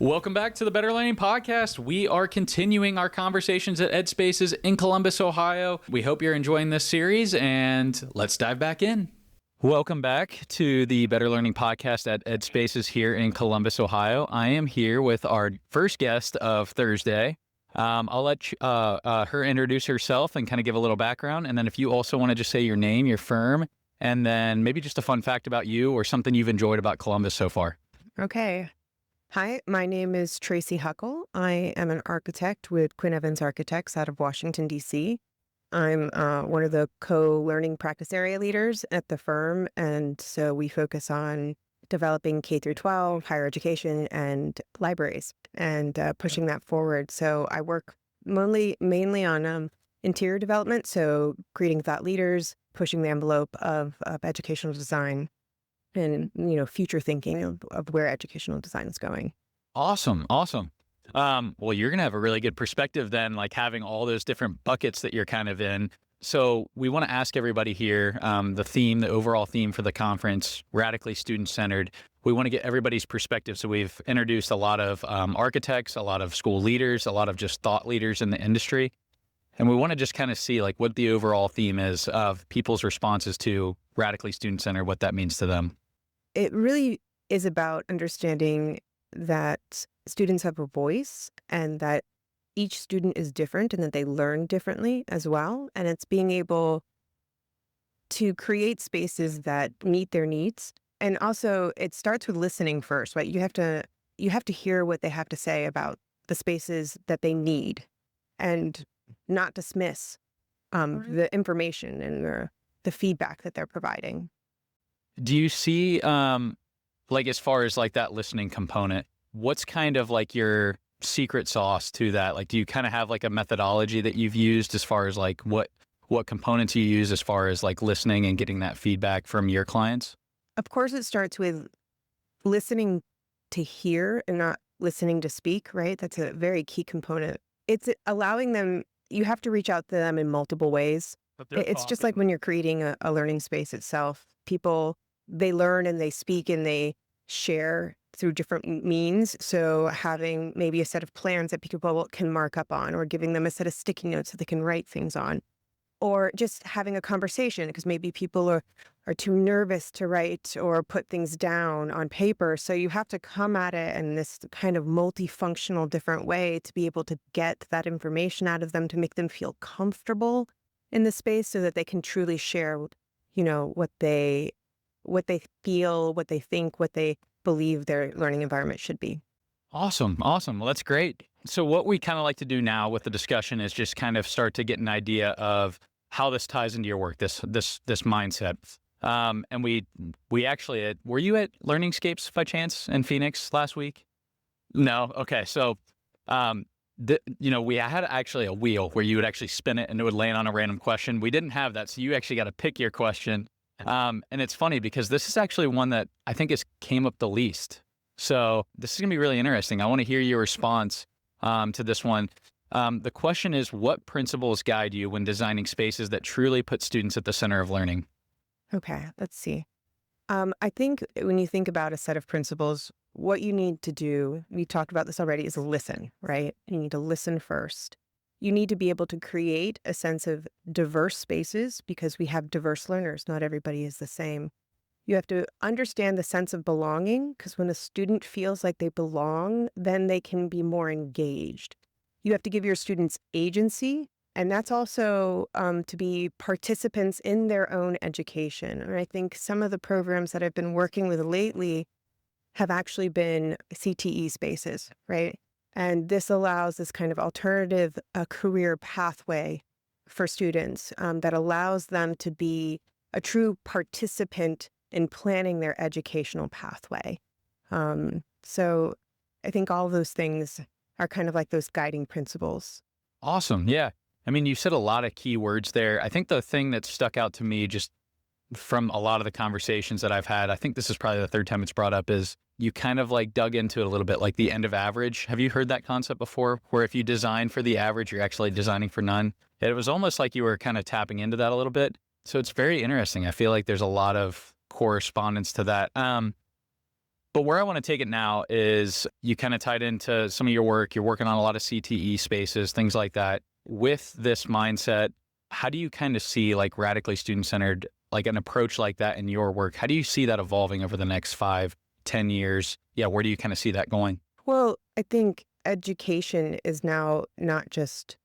Welcome back to the Better Learning Podcast. We are continuing our conversations at EDspaces in Columbus, Ohio. We hope you're enjoying this series, and let's dive back in. Welcome back to the Better Learning Podcast at EDspaces here in Columbus, Ohio. I am here with our first guest of Thursday. I'll let her introduce herself and kind of give a little background, and then if you also want to just say your name, your firm, and then maybe just a fun fact about you or something you've enjoyed about Columbus so far. Okay. Hi, my name is Tracy Hucul. I am an architect with Quinn Evans Architects out of Washington, D.C. I'm one of the co-learning practice area leaders at the firm, and so we focus on developing K through 12, higher education, and libraries, and pushing that forward. So I work mainly on interior development, so creating thought leaders, pushing the envelope of educational design, and future thinking of where educational design is going. Awesome. Well, you're gonna have a really good perspective then, like having all those different buckets that you're kind of in. So we want to ask everybody here, the overall theme for the conference, radically student-centered. We want to get everybody's perspective. So we've introduced a lot of architects, a lot of school leaders, a lot of just thought leaders in the industry. And we want to just kind of see like what the overall theme is of people's responses to radically student-centered, what that means to them. It really is about understanding that students have a voice and that each student is different and that they learn differently as well. And it's being able to create spaces that meet their needs. And also it starts with listening first, right? You have to hear what they have to say about the spaces that they need and not dismiss the information and the feedback that they're providing. Do you see, like as far as like that listening component, what's kind of like your secret sauce to that? Like, do you kind of have like a methodology that you've used as far as like what components you use as far as like listening and getting that feedback from your clients? Of course, it starts with listening to hear and not listening to speak, right? That's a very key component. It's allowing them, you have to reach out to them in multiple ways. It's just like when you're creating a learning space itself. People, they learn and they speak and they share through different means. So having maybe a set of plans that people can mark up on, or giving them a set of sticky notes that they can write things on, or just having a conversation because maybe people are too nervous to write or put things down on paper. So you have to come at it in this kind of multifunctional different way to be able to get that information out of them, to make them feel comfortable in the space so that they can truly share, what they feel, what they think, what they believe their learning environment should be. Awesome. Well, that's great. So what we kind of like to do now with the discussion is just kind of start to get an idea of how this ties into your work, this mindset. And we actually, were you at Learningscapes by chance in Phoenix last week? No. Okay. So, we had actually a wheel where you would actually spin it and it would land on a random question. We didn't have that. So you actually got to pick your question. And it's funny because this is actually one that I think came up the least. So this is going to be really interesting. I want to hear your response to this one. The question is, what principles guide you when designing spaces that truly put students at the center of learning? Okay, let's see. I think when you think about a set of principles, what you need to do, we talked about this already, is listen, right? You need to listen first. You need to be able to create a sense of diverse spaces because we have diverse learners. Not everybody is the same. You have to understand the sense of belonging because when a student feels like they belong, then they can be more engaged. You have to give your students agency, and that's also to be participants in their own education. And I think some of the programs that I've been working with lately have actually been CTE spaces, right? And this allows this kind of alternative career pathway for students that allows them to be a true participant in planning their educational pathway. So I think all of those things are kind of like those guiding principles. Awesome. Yeah. I mean, you said a lot of key words there. I think the thing that stuck out to me just from a lot of the conversations that I've had, I think this is probably the third time it's brought up, is you kind of like dug into it a little bit, like the end of average. Have you heard that concept before? Where if you design for the average, you're actually designing for none. It was almost like you were kind of tapping into that a little bit. So it's very interesting. I feel like there's a lot of correspondence to that. But where I want to take it now is you kind of tied into some of your work. You're working on a lot of CTE spaces, things like that. With this mindset, how do you kind of see like radically student-centered, like an approach like that in your work? How do you see that evolving over the next 5, 10 years? Yeah, where do you kind of see that going? Well, I think education is now not just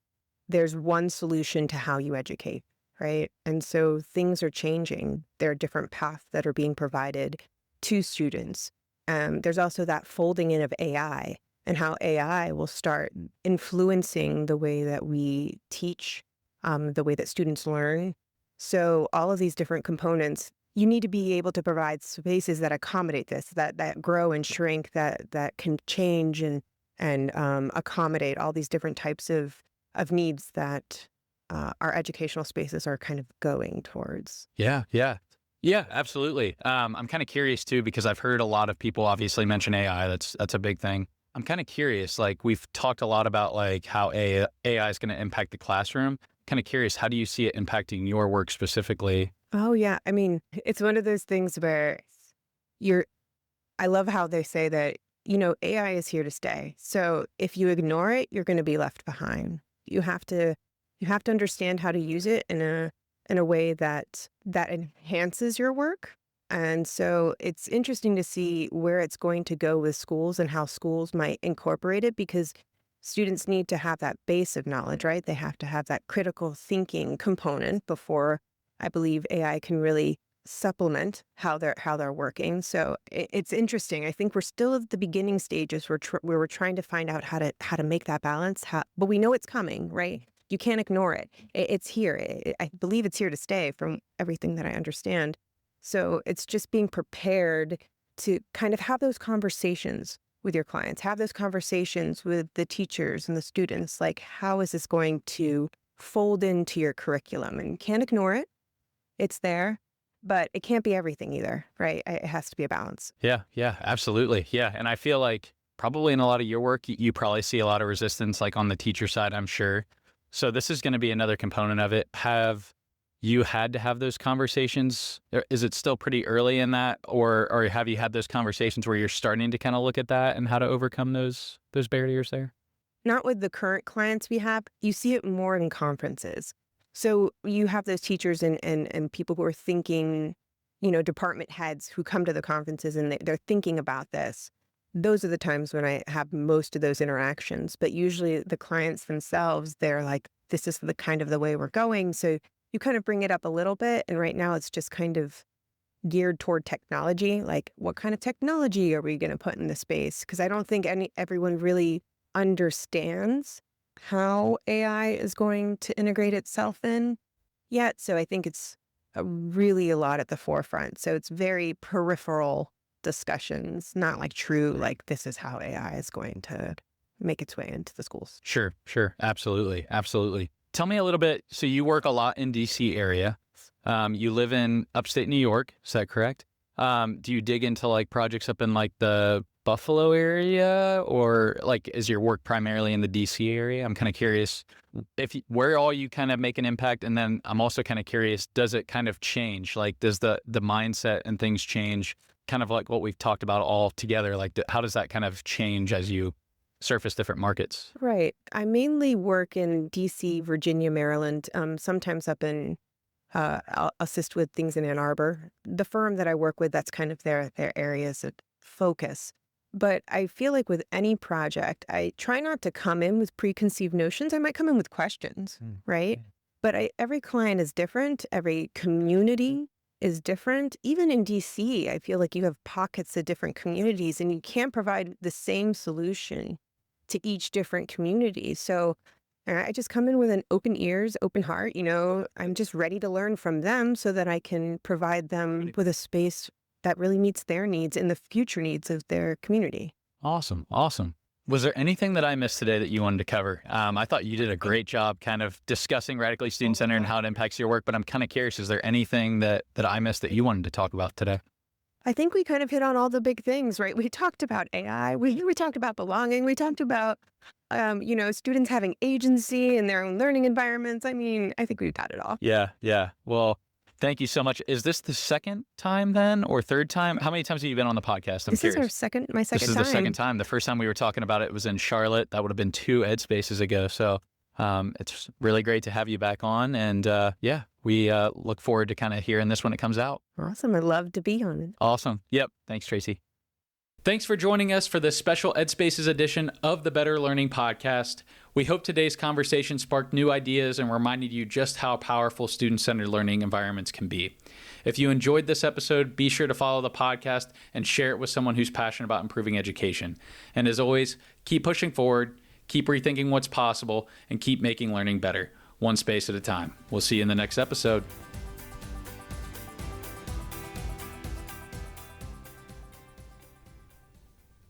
there's one solution to how you educate, right? And so things are changing. There are different paths that are being provided to students. There's also that folding in of AI and how AI will start influencing the way that we teach, the way that students learn. So all of these different components, you need to be able to provide spaces that accommodate this, that grow and shrink, that can change and accommodate all these different types of needs that our educational spaces are kind of going towards. Yeah, yeah. Yeah, absolutely. I'm kind of curious too, because I've heard a lot of people obviously mention AI. That's a big thing. I'm kind of curious, like we've talked a lot about like how AI is going to impact the classroom. Kind of curious, how do you see it impacting your work specifically? Oh yeah, I mean, it's one of those things where you're. I love how they say that AI is here to stay. So if you ignore it, you're going to be left behind. You have to you have to understand how to use it in a way that enhances your work. And so it's interesting to see where it's going to go with schools and how schools might incorporate it because students need to have that base of knowledge, right? They have to have that critical thinking component before I believe AI can really supplement how they're working. So it's interesting. I think we're still at the beginning stages where we're trying to find out how to make that balance. But we know it's coming, right? You can't ignore it. It's here. I believe it's here to stay from everything that I understand. So it's just being prepared to kind of have those conversations with your clients, have those conversations with the teachers and the students. Like, how is this going to fold into your curriculum? And you can't ignore it. It's there, but it can't be everything either, right? It has to be a balance. Yeah, yeah, absolutely. Yeah. And I feel like probably in a lot of your work, you probably see a lot of resistance, like on the teacher side, I'm sure. So this is going to be another component of it. Have you had to have those conversations? Is it still pretty early in that, or have you had those conversations where you're starting to kind of look at that and how to overcome those barriers there? Not with the current clients we have. You see it more in conferences. So you have those teachers and people who are thinking, department heads who come to the conferences and they're thinking about this. Those are the times when I have most of those interactions. But usually the clients themselves, they're like, this is the kind of the way we're going. So you kind of bring it up a little bit. And right now it's just kind of geared toward technology. Like, what kind of technology are we going to put in the space? Because I don't think everyone really understands how AI is going to integrate itself in yet. So I think it's really a lot at the forefront. So it's very peripheral discussions, not like true, like this is how AI is going to make its way into the schools. Sure, sure. Absolutely. Absolutely. Tell me a little bit. So you work a lot in DC area. You live in upstate New York. Is that correct? Do you dig into like projects up in like the Buffalo area, or like is your work primarily in the DC area? I'm kind of curious where all you kind of make an impact. And then I'm also kind of curious, does it kind of change? Like, does the mindset and things change kind of like what we've talked about all together? Like, how does that kind of change as you surface different markets? Right. I mainly work in DC, Virginia, Maryland, sometimes up in I'll assist with things in Ann Arbor. The firm that I work with, that's kind of their areas of focus. But I feel like with any project, I try not to come in with preconceived notions. I might come in with questions, right? But every client is different. Every community is different. Even in DC, I feel like you have pockets of different communities and you can't provide the same solution to each different community. So I just come in with an open ears, open heart. I'm just ready to learn from them so that I can provide them with a space that really meets their needs and the future needs of their community. Awesome. Awesome. Was there anything that I missed today that you wanted to cover? I thought you did a great job kind of discussing radically student-centered and how it impacts your work, but I'm kind of curious, is there anything that I missed that you wanted to talk about today? I think we kind of hit on all the big things, right? We talked about AI, we talked about belonging, we talked about, students having agency in their own learning environments. I mean, I think we've got it all. Yeah, yeah. Well, Thank you so much. Is this the second time then, or third time? How many times have you been on the podcast? I'm This is curious. my second This is time. the second time. The first time we were talking about it was in Charlotte. That would have been 2 EDspaces ago. So it's really great to have you back on. And yeah, we look forward to kind of hearing this when it comes out. Awesome. I'd love to be on it. Awesome. Yep. Thanks, Tracy. Thanks for joining us for this special EDspaces edition of the Better Learning Podcast. We hope today's conversation sparked new ideas and reminded you just how powerful student-centered learning environments can be. If you enjoyed this episode, be sure to follow the podcast and share it with someone who's passionate about improving education. And as always, keep pushing forward, keep rethinking what's possible, and keep making learning better, one space at a time. We'll see you in the next episode.